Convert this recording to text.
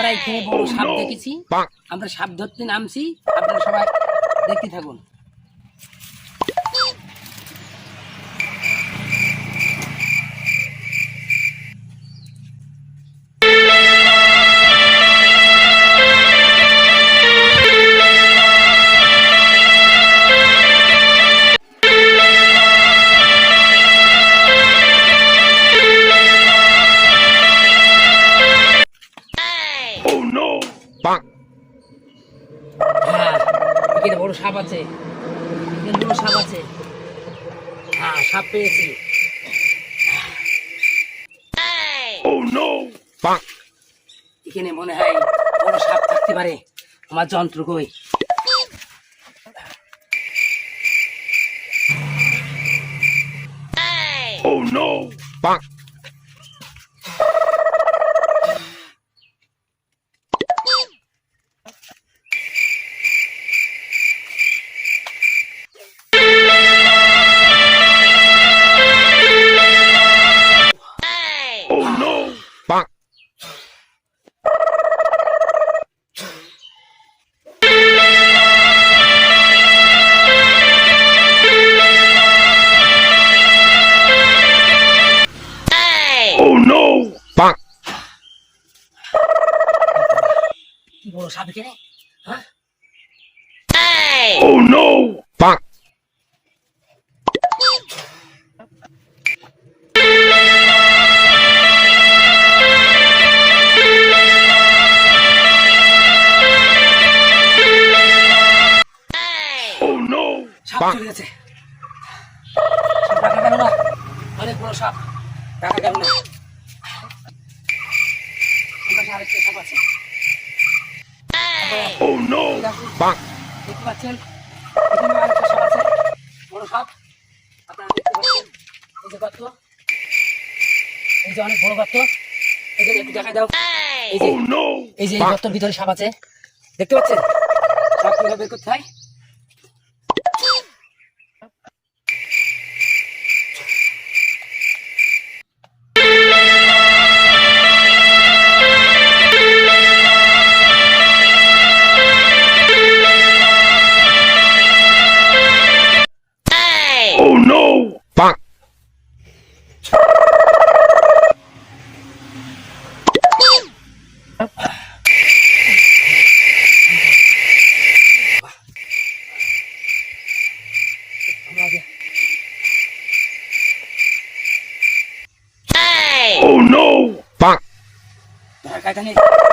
আমরা এখানে বড় সাপ দেখেছি, আমরা সাপ ধরতে নামছি, আপনারা সবাই দেখতে থাকুন। হ্যাঁ, এখানে বড় সাপ আছে, এখানে বড় সাপ আছে। হ্যাঁ, সাপ পেয়েছি। এখানে মনে হয় বড় সাপ থাকতে পারে। আমার যন্ত্র কই? কি বড় সাপ এখানে? হ্যাঁ, সাপ চলে গেছে। সাপ রাখা গেল না, অনেক বড় সাপ রাখা গেল না। আরেকটা সাপ আছে, দেখতে পাচ্ছেন? এখানে আরেকটা সাপ আছে, বড় সাপ। আপনারা দেখতে পাচ্ছেন, এই যে গর্ত, এই যে অনেক বড় গর্ত। এখানে একটু দেখাই দাও। এই যে এই যে এই গর্তের ভিতরে সাপ আছে, দেখতে পাচ্ছেন? সাপ কিভাবে বের করতে হয়। কায়দা নেই।